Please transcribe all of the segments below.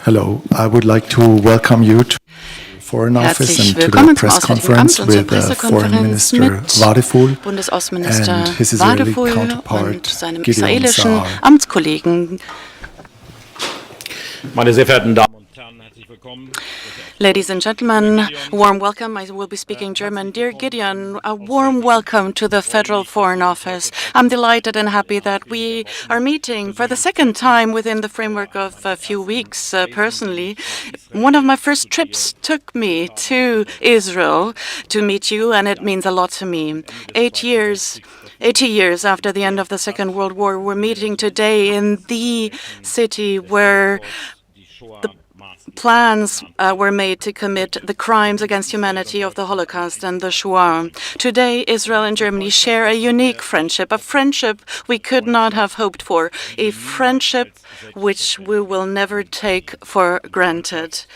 Hello, I would like to welcome you to the Foreign Office and to the press conference with Foreign Minister Wadephul and his Israeli counterpart, seinem Gideon israelischen Saar. Amtskollegen. Meine sehr verehrten Damen und Herren, herzlich willkommen. Ladies and gentlemen, a warm welcome. I will be speaking German. Dear Gideon, a warm welcome to the Federal Foreign Office. I'm delighted and happy that we are meeting for the second time within the framework of a few weeks. Personally, one of my first trips took me to Israel to meet you, and it means a lot to me. 80 years after the end of the Second World War, we're meeting today in the city where the plans were made to commit the crimes against humanity of the Holocaust and the Shoah. Today, Israel and Germany share a unique friendship, a friendship we could not have hoped for, a friendship which we will never take for granted.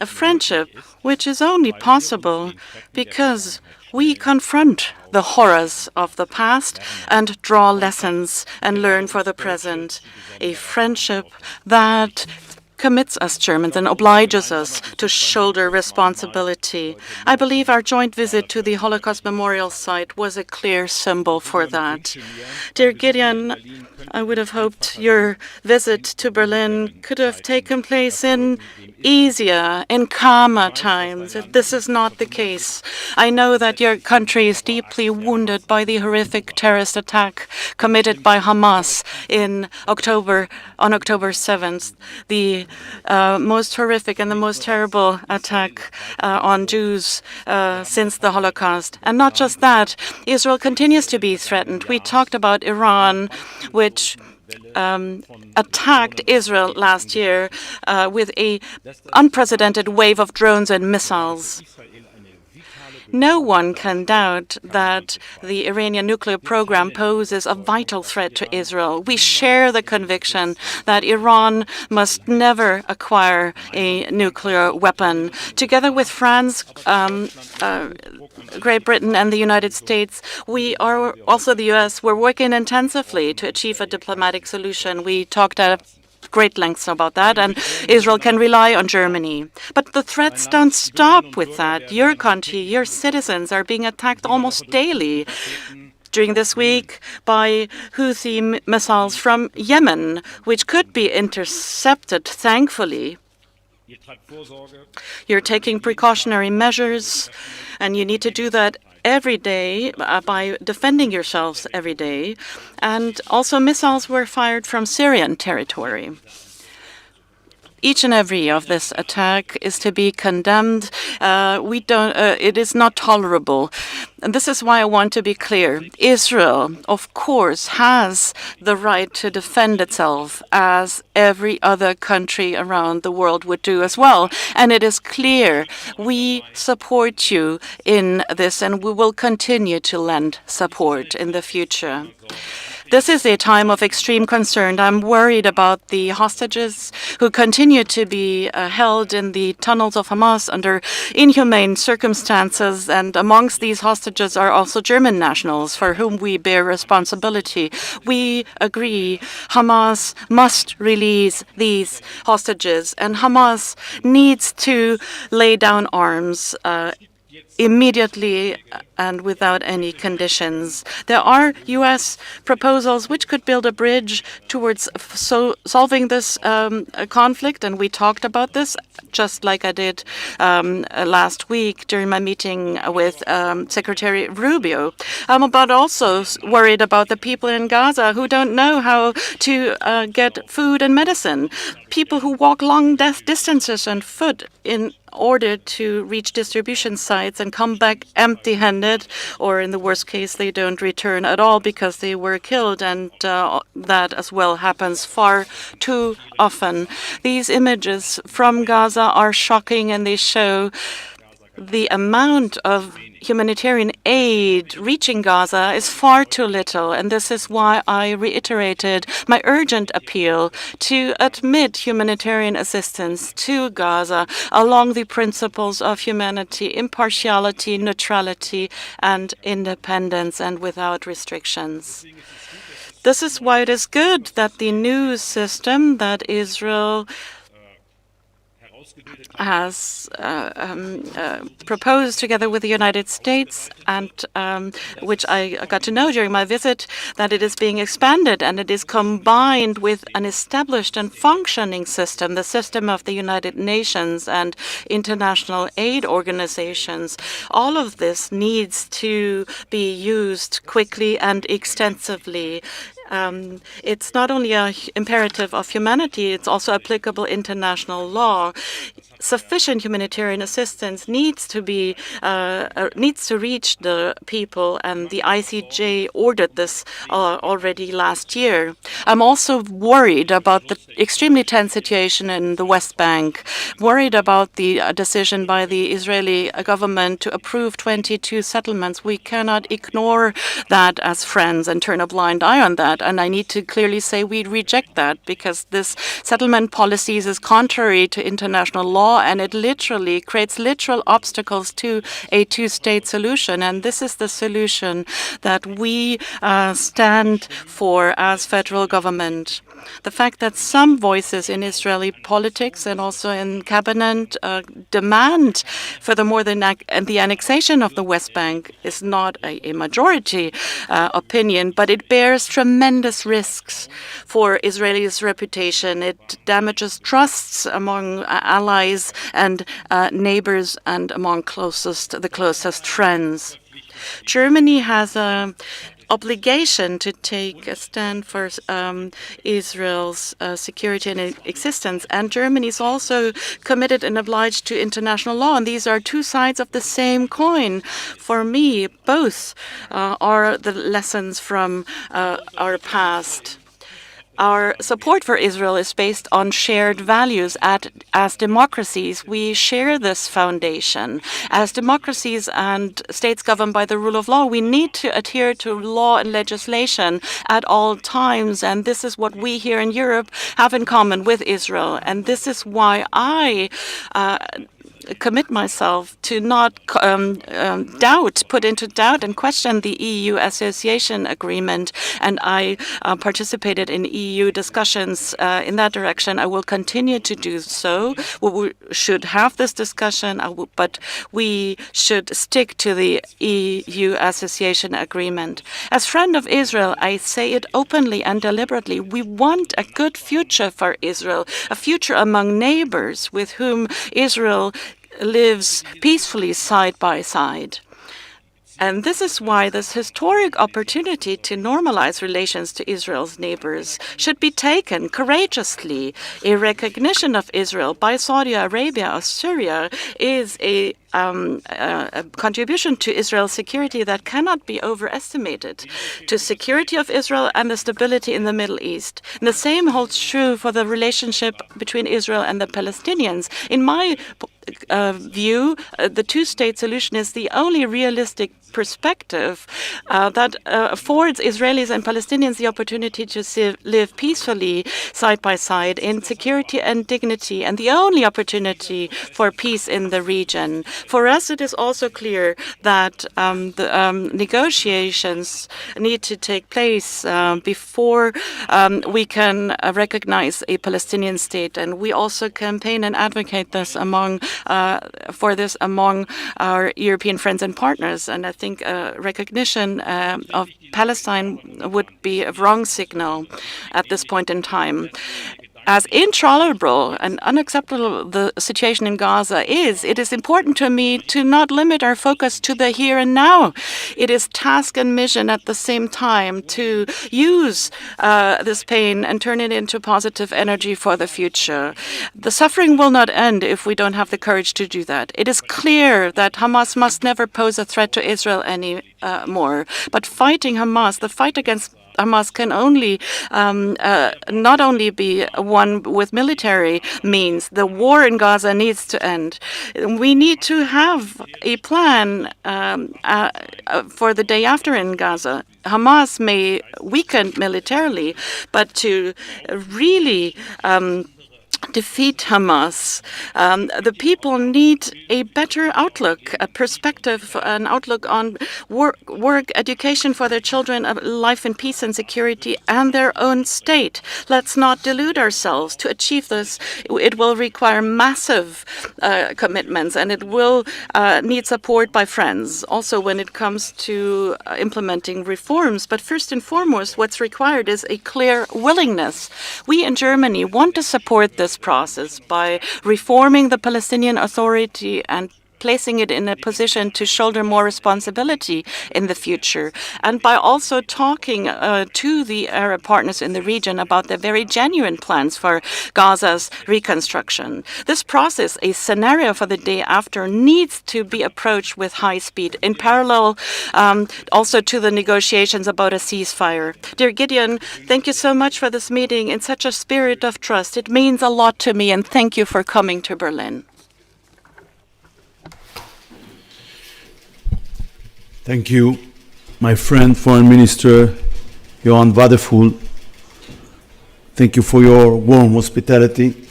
A friendship which is only possible because we confront the horrors of the past and draw lessons and learn for the present. A friendship that commits us Germans and obliges us to shoulder responsibility. I believe our joint visit to the Holocaust Memorial Site was a clear symbol for that. Dear Gideon, I would have hoped your visit to Berlin could have taken place in easier, in calmer times. This is not the case. I know that your country is deeply wounded by the horrific terrorist attack committed by Hamas on October 7th, the most horrific and the most terrible attack on Jews since the Holocaust. And not just that, Israel continues to be threatened. We talked about Iran, which attacked Israel last year with an unprecedented wave of drones and missiles. No one can doubt that the Iranian nuclear program poses a vital threat to Israel. We share the conviction that Iran must never acquire a nuclear weapon. Together with France, Great Britain and the United States, we are also the U.S. We're working intensively to achieve a diplomatic solution. We talked at great lengths about that, and Israel can rely on Germany. But the threats don't stop with that. Your country, your citizens are being attacked almost daily during this week by Houthi missiles from Yemen, which could be intercepted, thankfully. You're taking precautionary measures, and you need to do that every day by defending yourselves every day. And also missiles were fired from Syrian territory. Each and every of this attack is to be condemned. It is not tolerable. And this is why I want to be clear. Israel, of course, has the right to defend itself as every other country around the world would do as well. And it is clear we support you in this, and we will continue to lend support in the future. This is a time of extreme concern. I'm worried about the hostages who continue to be held in the tunnels of Hamas under inhumane circumstances, and amongst these hostages are also German nationals for whom we bear responsibility. We agree Hamas must release these hostages, and Hamas needs to lay down arms immediately and without any conditions. There are U.S. proposals which could build a bridge towards solving this conflict, and we talked about this just like I did last week during my meeting with Secretary Rubio. I'm also worried about the people in Gaza who don't know how to get food and medicine, people who walk long distances on foot in order to reach distribution sites and come back empty-handed, or in the worst case, they don't return at all because they were killed, and that as well happens far too often. These images from Gaza are shocking, and they show the amount of humanitarian aid reaching Gaza is far too little, and this is why I reiterated my urgent appeal to admit humanitarian assistance to Gaza along the principles of humanity, impartiality, neutrality, and independence, and without restrictions. This is why it is good that the new system that Israel has proposed together with the United States, and which I got to know during my visit, that it is being expanded and it is combined with an established and functioning system, the system of the United Nations and international aid organizations. All of this needs to be used quickly and extensively. It's not only an imperative of humanity, it's also applicable international law. Sufficient humanitarian assistance needs to reach the people, and the ICJ ordered this already last year. I'm also worried about the extremely tense situation in the West Bank, worried about the decision by the Israeli government to approve 22 settlements. We cannot ignore that as friends and turn a blind eye on that. And I need to clearly say we reject that, because this settlement policies is contrary to international law, and it literally creates literal obstacles to a two-state solution. And this is the solution that we stand for as federal government. The fact that some voices in Israeli politics and also in cabinet demand furthermore the annexation of the West Bank is not a majority opinion, but it bears tremendous risks for Israel's reputation. It damages trusts among allies and neighbors and among the closest friends. Germany has a obligation to take a stand for Israel's security and existence. And Germany is also committed and obliged to international law. And these are two sides of the same coin. For me, both are the lessons from our past. Our support for Israel is based on shared values. As democracies, we share this foundation. As democracies and states governed by the rule of law, we need to adhere to law and legislation at all times. And this is what we here in Europe have in common with Israel. And this is why I commit myself to not put into doubt and question the EU association agreement. And I participated in EU discussions in that direction. I will continue to do so. We should have this discussion, but we should stick to the EU association agreement. As friend of Israel, I say it openly and deliberately. We want a good future for Israel, a future among neighbors with whom Israel lives peacefully side by side. And this is why this historic opportunity to normalize relations to Israel's neighbors should be taken courageously. A recognition of Israel by Saudi Arabia or Syria is a contribution to Israel's security that cannot be overestimated, to security of Israel and the stability in the Middle East. And the same holds true for the relationship between Israel and the Palestinians. In my view, the two-state solution is the only realistic perspective that affords Israelis and Palestinians the opportunity to live peacefully side by side in security and dignity, and the only opportunity for peace in the region. For us, it is also clear that the negotiations need to take place before we can recognize a Palestinian state, and we also campaign and advocate this among our European friends and partners. And I think recognition of Palestine would be a wrong signal at this point in time. As intolerable and unacceptable the situation in Gaza is, it is important to me to not limit our focus to the here and now. It is task and mission at the same time to use this pain and turn it into positive energy for the future. The suffering will not end if we don't have the courage to do that. It is clear that Hamas must never pose a threat to Israel anymore. But fighting Hamas, the fight against Hamas can only not only be one with military means. The war in Gaza needs to end. We need to have a plan for the day after in Gaza. Hamas may weaken militarily, but to really defeat Hamas. The people need a better outlook, a perspective, an outlook on work, education for their children, a life in peace and security, and their own state. Let's not delude ourselves. To achieve this, it will require massive commitments, and it will need support by friends, also when it comes to implementing reforms. But first and foremost, what's required is a clear willingness. We in Germany want to support this process by reforming the Palestinian Authority and placing it in a position to shoulder more responsibility in the future, and by also talking to the Arab partners in the region about their very genuine plans for Gaza's reconstruction. This process, a scenario for the day after, needs to be approached with high speed, in parallel also to the negotiations about a ceasefire. Dear Gideon, thank you so much for this meeting in such a spirit of trust. It means a lot to me, and thank you for coming to Berlin. Thank you, my friend, Foreign Minister Wadephul. Thank you for your warm hospitality,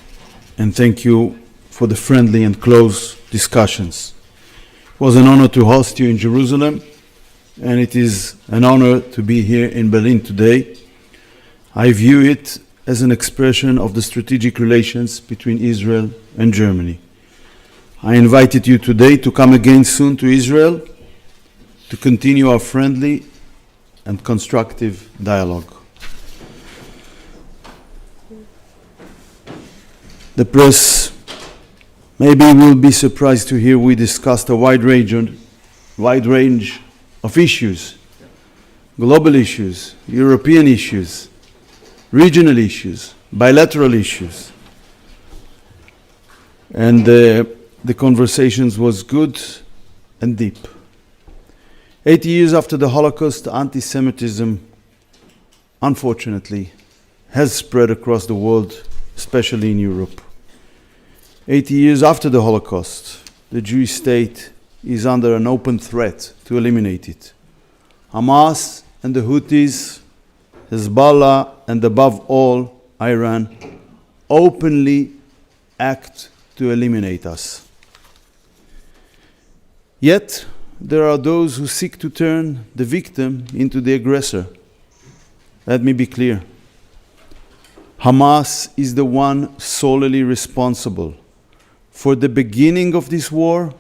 and thank you for the friendly and close discussions. It was an honor to host you in Jerusalem, and it is an honor to be here in Berlin today. I view it as an expression of the strategic relations between Israel and Germany. I invited you today to come again soon to Israel to continue our friendly and constructive dialogue. The press maybe will be surprised to hear we discussed a wide range of issues, global issues, European issues, regional issues, bilateral issues. And the conversations was good and deep. 80 years after the Holocaust, anti-Semitism, unfortunately, has spread across the world, especially in Europe. 80 years after the Holocaust, the Jewish state is under an open threat to eliminate it. Hamas and the Houthis, Hezbollah, and above all, Iran, openly act to eliminate us. Yet, there are those who seek to turn the victim into the aggressor. Let me be clear. Hamas is the one solely responsible for the beginning of this war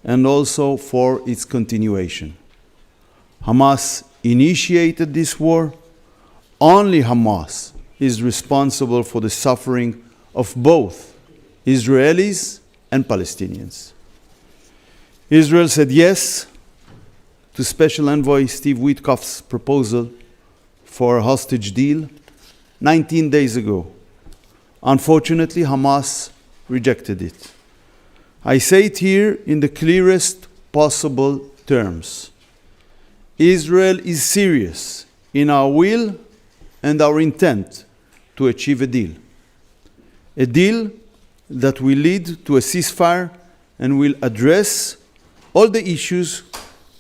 and also for its continuation. Hamas initiated this war. Only Hamas is responsible for the suffering of both Israelis and Palestinians. Israel said yes to Special Envoy Steve Witkoff's proposal for a hostage deal 19 days ago. Unfortunately, Hamas rejected it. I say it here in the clearest possible terms. Israel is serious in our will and our intent to achieve a deal that will lead to a ceasefire and will address all the issues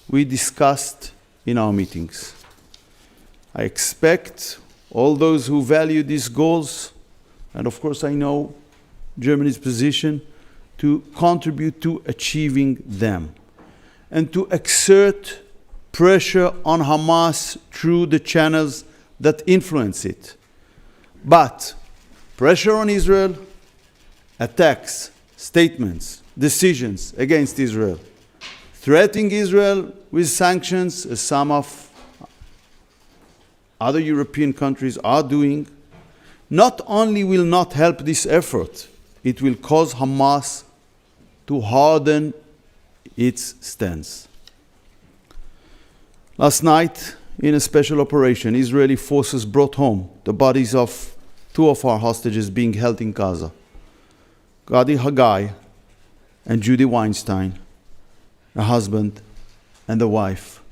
we discussed in our meetings. I expect all those who value these goals, and of course I know Germany's position, to contribute to achieving them and to exert pressure on Hamas through the channels that influence it. But pressure on Israel, attacks, statements, decisions against Israel, threatening Israel with sanctions, as some of other European countries are doing, not only will not help this effort, it will cause Hamas to harden its stance. Last night, in a special operation, Israeli forces brought home the bodies of two of our hostages being held in Gaza, Gadi Haggai and Judy Weinstein, a husband and a wife.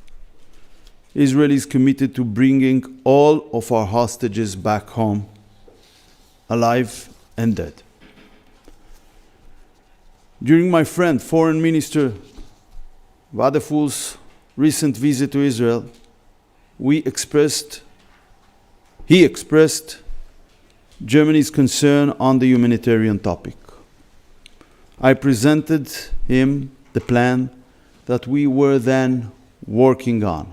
Israel is committed to bringing all of our hostages back home, alive and dead. During my friend, Foreign Minister Wadephul's recent visit to Israel, he expressed Germany's concern on the humanitarian topic. I presented him the plan that we were then working on.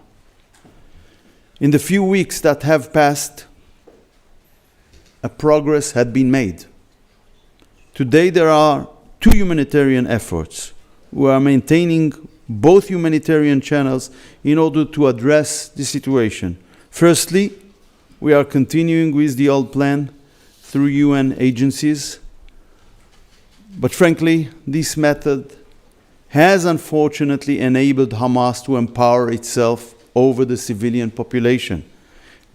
In the few weeks that have passed, a progress had been made. Today there are two humanitarian efforts. We are maintaining both humanitarian channels in order to address the situation. Firstly, we are continuing with the old plan through UN agencies, but frankly, this method has unfortunately enabled Hamas to empower itself over the civilian population.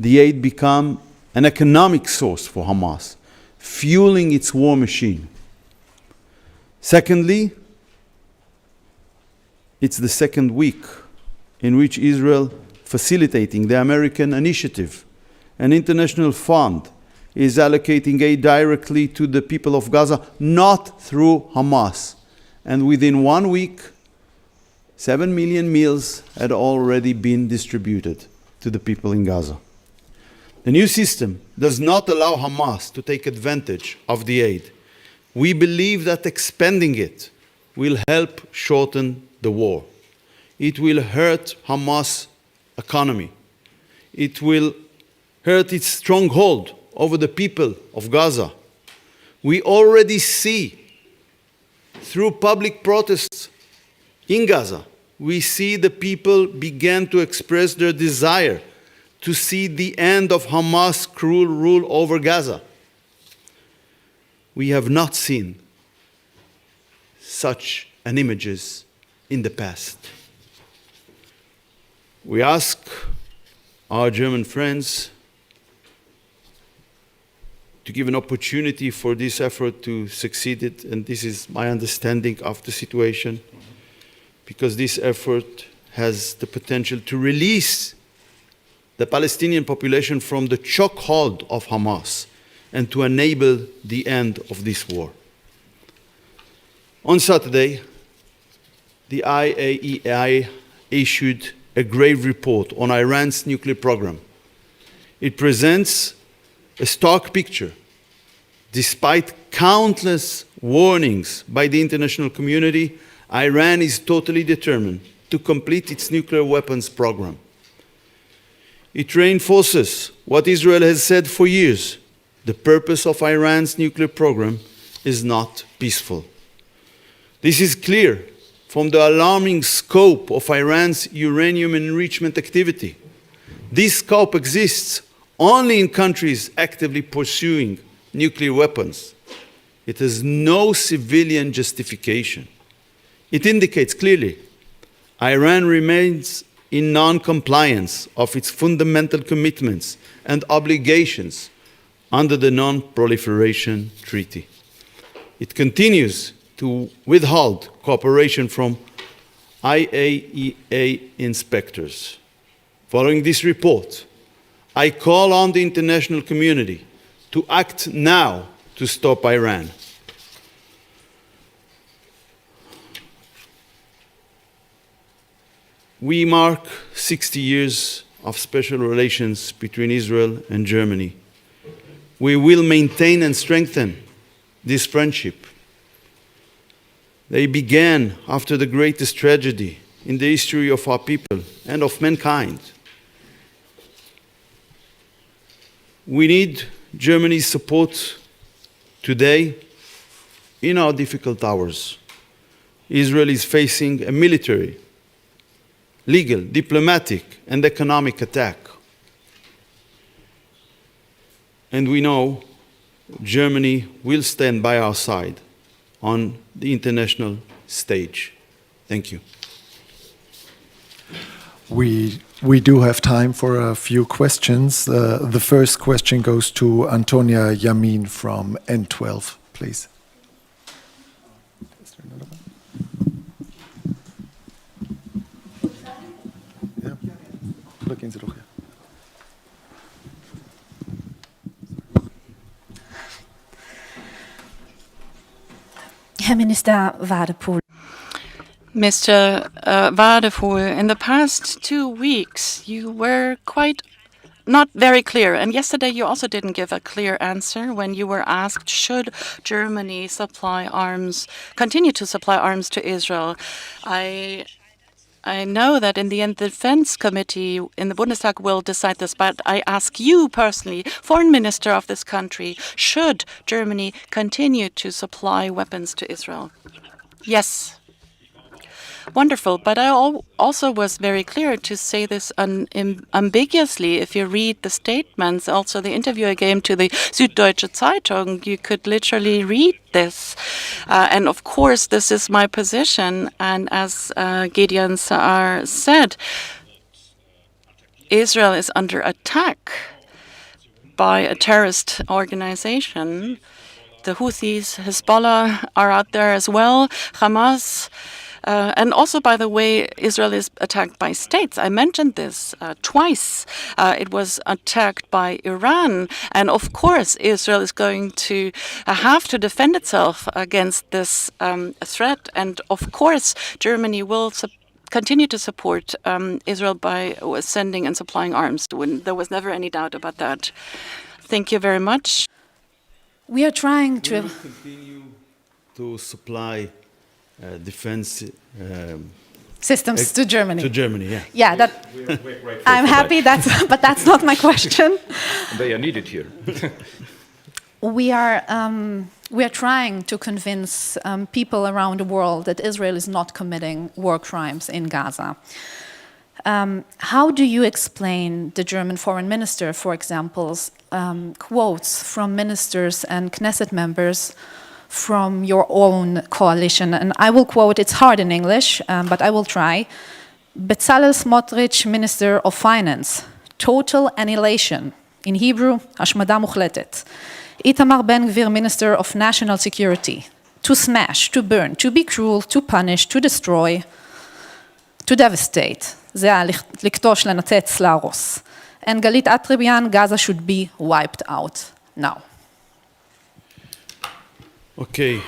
The aid became an economic source for Hamas, fueling its war machine. Secondly, it's the second week in which Israel, facilitating the American initiative, an international fund, is allocating aid directly to the people of Gaza, not through Hamas. And within 1 week, 7 million meals had already been distributed to the people in Gaza. The new system does not allow Hamas to take advantage of the aid. We believe that expanding it will help shorten the war. It will hurt Hamas' economy. It will hurt its stronghold over the people of Gaza. We already see, through public protests in Gaza, we see the people began to express their desire to see the end of Hamas' cruel rule over Gaza. We have not seen such an images in the past. We ask our German friends to give an opportunity for this effort to succeed, and this is my understanding of the situation, because this effort has the potential to release the Palestinian population from the chokehold of Hamas and to enable the end of this war. On Saturday, the IAEA issued a grave report on Iran's nuclear program. It presents a stark picture. Despite countless warnings by the international community, Iran is totally determined to complete its nuclear weapons program. It reinforces what Israel has said for years. The purpose of Iran's nuclear program is not peaceful. This is clear from the alarming scope of Iran's uranium enrichment activity. This scope exists only in countries actively pursuing nuclear weapons. It has no civilian justification. It indicates clearly Iran remains in non-compliance of its fundamental commitments and obligations under the Non-Proliferation Treaty. It continues to withhold cooperation from IAEA inspectors. Following this report, I call on the international community to act now to stop Iran. We mark 60 years of special relations between Israel and Germany. We will maintain and strengthen this friendship. They began after the greatest tragedy in the history of our people and of mankind. We need Germany's support today in our difficult hours. Israel is facing a military, legal, diplomatic, and economic attack. And we know Germany will stand by our side on the international stage. Thank you. We do have time for a few questions. The first question goes to Antonia Yamin from N12, please. Is there another one? Yeah. Drücken Sie doch hier. Herr Minister Wadephul. Mr. Wadephul, in the past 2 weeks, you were quite not very clear. And yesterday you also didn't give a clear answer when you were asked, should Germany continue to supply arms to Israel? I know that in the end, the Defense Committee in the Bundestag will decide this, but I ask you personally, Foreign Minister of this country, should Germany continue to supply weapons to Israel? Yes. Wonderful. But I also was very clear to say this unambiguously. If you read the statements, also the interview I gave to the Süddeutsche Zeitung, you could literally read this. And of course, this is my position. And as Gideon Saar said, Israel is under attack by a terrorist organization. The Houthis, Hezbollah are out there as well, Hamas. And also, by the way, Israel is attacked by states. I mentioned this twice. It was attacked by Iran. And of course, Israel is going to have to defend itself against this threat. And of course, Germany will continue to support Israel by sending and supplying arms. There was never any doubt about that. Thank you very much. We are trying We to. will continue to supply defense Systems to Germany. to Germany, yeah. Yeah, that. I'm happy. But that's not my question. They are needed here. We are trying to convince people around the world that Israel is not committing war crimes in Gaza. How do you explain the German foreign minister, for example's quotes from ministers and Knesset members from your own coalition? And I will quote, it's hard in English, but I will try. Bezalel Smotrich, Minister of Finance, total annihilation. In Hebrew, Hashmada Mukhletet. Itamar Ben-Gvir, Minister of National Security, to smash, to burn, to be cruel, to punish, to destroy, to devastate. זה לקטוש, לנצץ, להרוס. And Galit Atribian, Gaza should be wiped out now. Okay.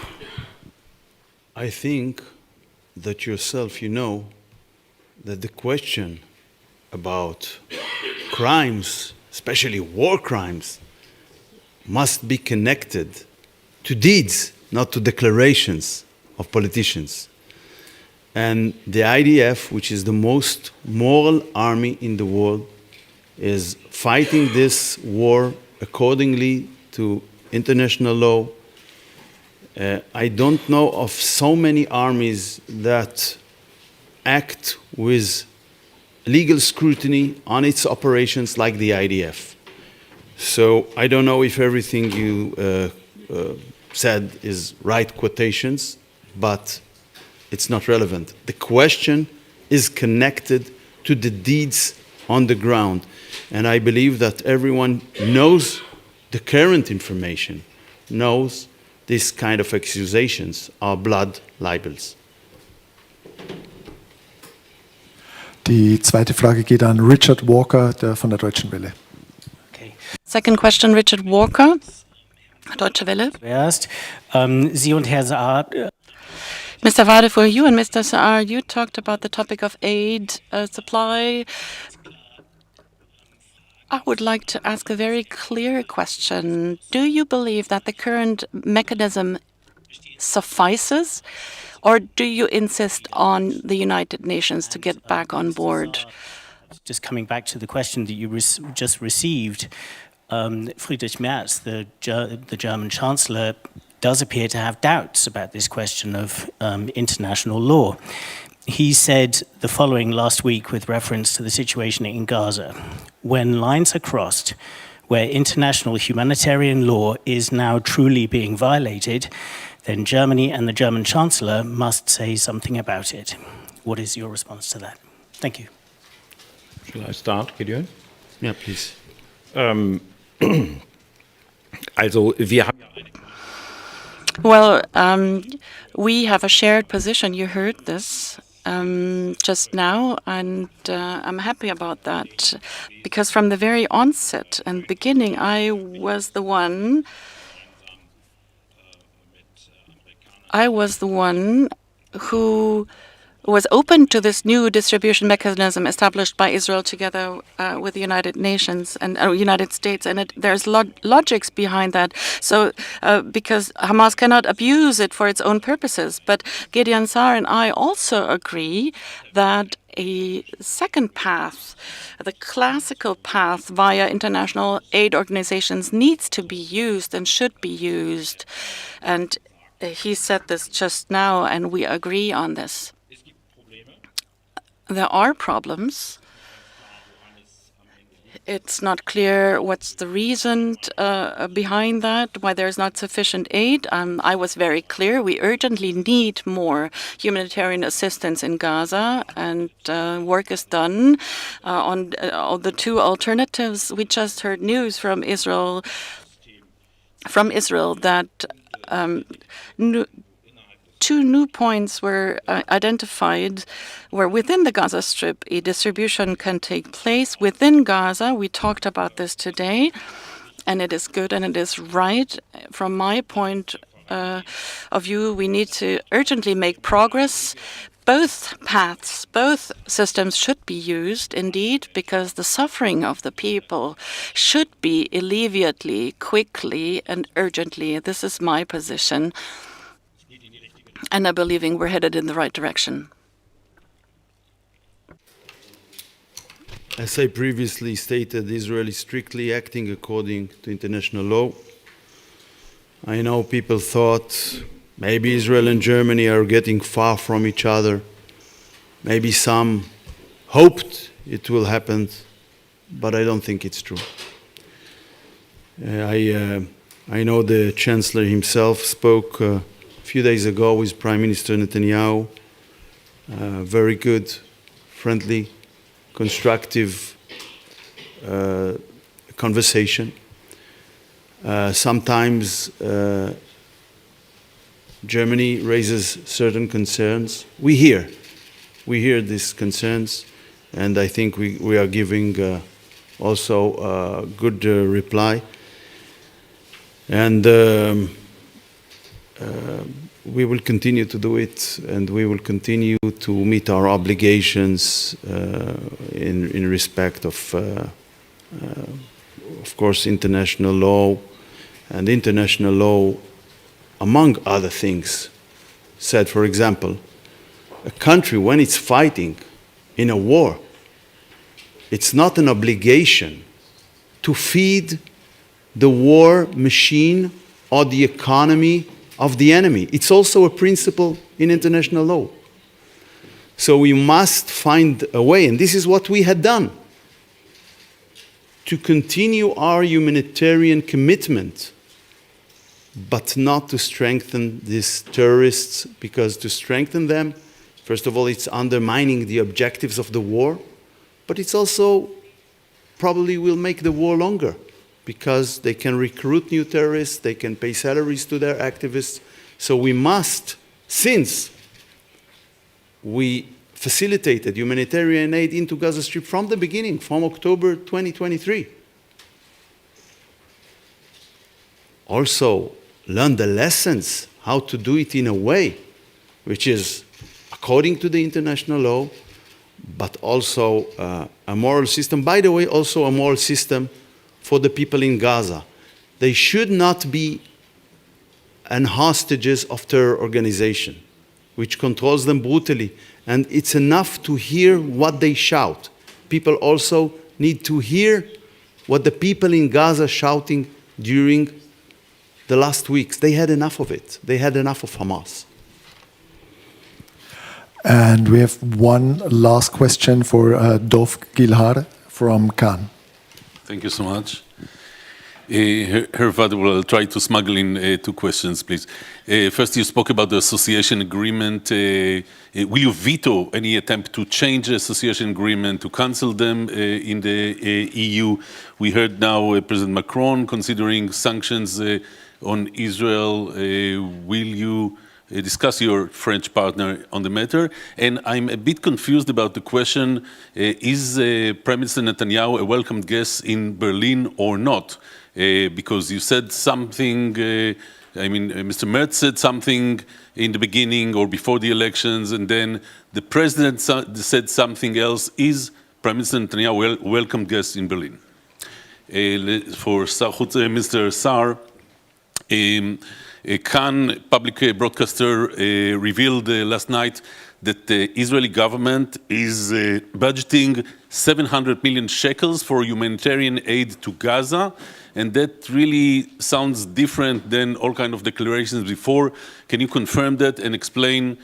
I think that yourself, you know, that the question about crimes, especially war crimes, must be connected to deeds, not to declarations of politicians. And the IDF, which is the most moral army in the world, is fighting this war accordingly to international law. I don't know of so many armies that act with legal scrutiny on its operations like the IDF. So I don't know if everything you said is right quotations, but it's not relevant. The question is connected to the deeds on the ground. And I believe that everyone knows the current information, knows this kind of accusations are blood libels. Die zweite Frage geht an Richard Walker von der Deutschen Welle. Okay. Second question, Richard Walker, Deutsche Welle. Zuerst, Sie und Herr Saar, Mr. Wadephul, you and Mr. Saar, you talked about the topic of aid supply. I would like to ask a very clear question. Do you believe that the current mechanism suffices, or do you insist on the United Nations to get back on board? just coming back to the question that you just received, Friedrich Merz, the German Chancellor, does appear to have doubts about this question of international law. He said the following last week with reference to the situation in Gaza. When lines are crossed, where international humanitarian law is now truly being violated, then Germany and the German Chancellor must say something about it. What is your response to that? Thank you. Shall I start, Gideon? Yeah, please. Also, wir haben Well, we have a shared position. You heard this just now, and I'm happy about that, because from the very onset and beginning, I was the one who was open to this new distribution mechanism established by Israel together with the United Nations and United States, and there's logics behind that. So because Hamas cannot abuse it for its own purposes, but Gideon Saar and I also agree that a second path, the classical path via international aid organizations, needs to be used and should be used. And he said this just now, and we agree on this. There are problems. It's not clear what's the reason behind that, why there's not sufficient aid. I was very clear. We urgently need more humanitarian assistance in Gaza, and work is done on the two alternatives. We just heard news from Israel that two new points were identified where within the Gaza Strip a distribution can take place. Within Gaza, we talked about this today, and it is good and it is right. From my point of view, we need to urgently make progress. Both paths, both systems should be used, indeed, because the suffering of the people should be alleviately, quickly, and urgently. This is my position. And I believe we're headed in the right direction. As I previously stated, Israel is strictly acting according to international law. I know people thought maybe Israel and Germany are getting far from each other. Maybe some hoped it will happen, but I don't think it's true. I know the Chancellor himself spoke a few days ago with Prime Minister Netanyahu. Very good, friendly, constructive conversation. Sometimes Germany raises certain concerns. We hear these concerns, and I think we are giving also a good reply. And we will continue to do it, and we will continue to meet our obligations in respect of course, international law. And international law, among other things, said, for example, a country, when it's fighting in a war, it's not an obligation to feed the war machine or the economy of the enemy. It's also a principle in international law. So we must find a way, and this is what we had done, to continue our humanitarian commitment, but not to strengthen these terrorists, because to strengthen them, first of all, it's undermining the objectives of the war, but it's also probably will make the war longer, because they can recruit new terrorists, they can pay salaries to their activists. So we must, since we facilitated humanitarian aid into Gaza Strip from the beginning, from October 2023, also learn the lessons, how to do it in a way which is according to the international law, but also a moral system. By the way, also a moral system for the people in Gaza. They should not be hostages of terror organization, which controls them brutally. And it's enough to hear what they shout. People also need to hear what the people in Gaza shouting during the last weeks. They had enough of it. They had enough of Hamas. And we have one last question for Dov Gilhar from Cannes. Thank you so much. Herr Wadephul, I'll try to smuggle in two questions, please. First, you spoke about the association agreement. Will you veto any attempt to change the association agreement, to cancel them in the EU? We heard now President Macron considering sanctions on Israel. Will you discuss your French partner on the matter? And I'm a bit confused about the question, is Prime Minister Netanyahu a welcome guest in Berlin or not? Because you said something I mean, Mr. Merz said something in the beginning or before the elections, and then the president said something else. Is Prime Minister Netanyahu welcome guest in Berlin? For Mr. Sar, Khan public broadcaster revealed last night that the Israeli government is budgeting 700 million shekels for humanitarian aid to Gaza, and that really sounds different than all kind of declarations before. Can you confirm that and explain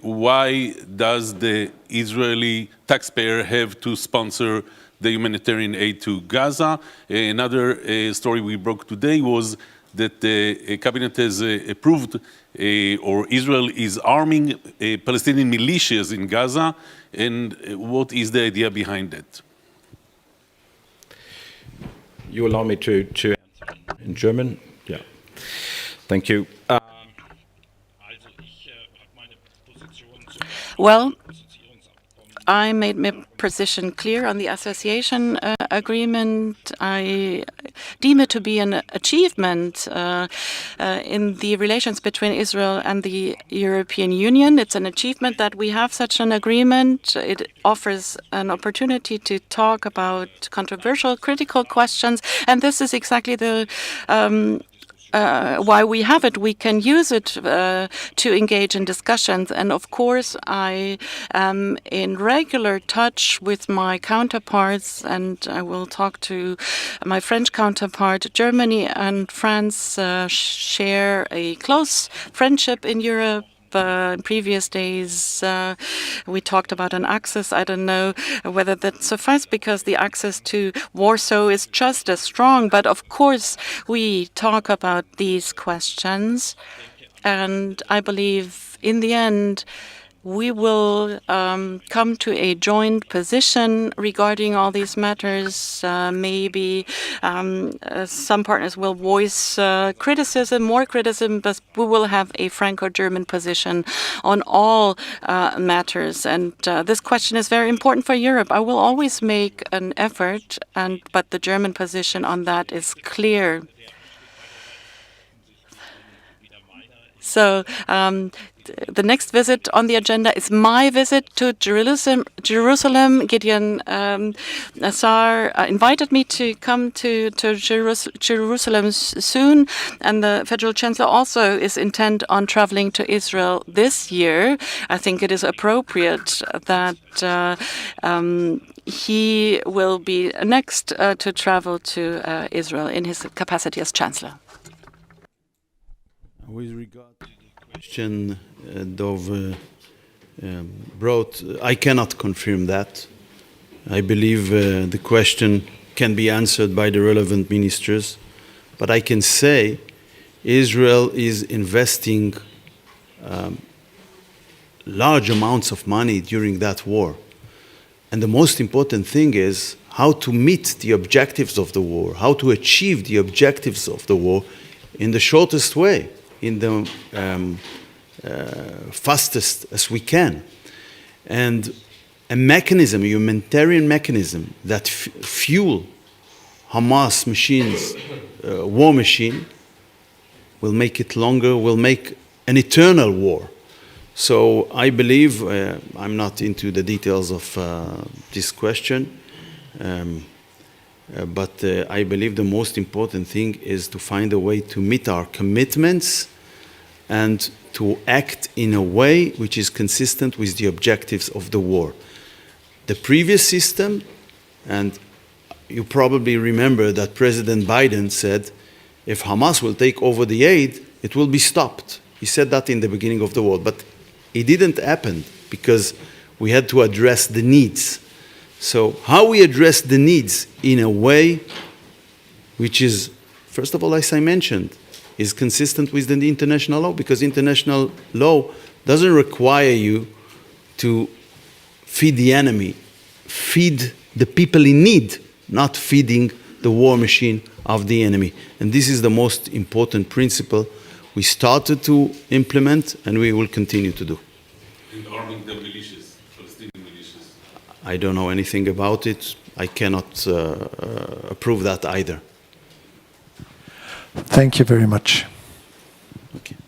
why does the Israeli taxpayer have to sponsor the humanitarian aid to Gaza? Another story we broke today was that the cabinet has approved or Israel is arming Palestinian militias in Gaza, and what is the idea behind that? You allow me to answer in German? Yeah. Thank you. Well, I made my position clear on the association agreement. I deem it to be an achievement in the relations between Israel and the European Union. It's an achievement that we have such an agreement. It offers an opportunity to talk about controversial, critical questions, and this is exactly the why we have it. We can use it to engage in discussions. And of course, I am in regular touch with my counterparts, and I will talk to my French counterpart. Germany and France share a close friendship in Europe. In previous days, we talked about an access. I don't know whether that suffices because the access to Warsaw is just as strong. But of course, we talk about these questions. And I believe in the end, we will come to a joint position regarding all these matters. Maybe some partners will voice criticism, more criticism, but we will have a Franco-German position on all matters. And this question is very important for Europe. I will always make an effort, but the German position on that is clear. So the next visit on the agenda is my visit to Jerusalem. Gideon Sar invited me to come to Jerusalem soon, and the Federal Chancellor also is intent on traveling to Israel this year. I think it is appropriate that he will be next to travel to Israel in his capacity as Chancellor. With regard to the question Dov brought, I cannot confirm that. I believe the question can be answered by the relevant ministers, but I can say Israel is investing large amounts of money during that war. And the most important thing is how to meet the objectives of the war, how to achieve the objectives of the war in the shortest way, in the fastest as we can. And a mechanism, a humanitarian mechanism that fuel Hamas machines, war machine, will make it longer, will make an eternal war. So I believe, I'm not into the details of this question, but I believe the most important thing is to find a way to meet our commitments and to act in a way which is consistent with the objectives of the war. The previous system, and you probably remember that President Biden said, if Hamas will take over the aid, it will be stopped. He said that in the beginning of the war, but it didn't happen because we had to address the needs. So how we address the needs in a way which is, first of all, as I mentioned, is consistent with the international law, because international law doesn't require you to feed the enemy, feed the people in need, not feeding the war machine of the enemy. And this is the most important principle we started to implement and we will continue to do. And arming the militias, Palestinian militias. I don't know anything about it. I cannot approve that either. Thank you very much. Okay.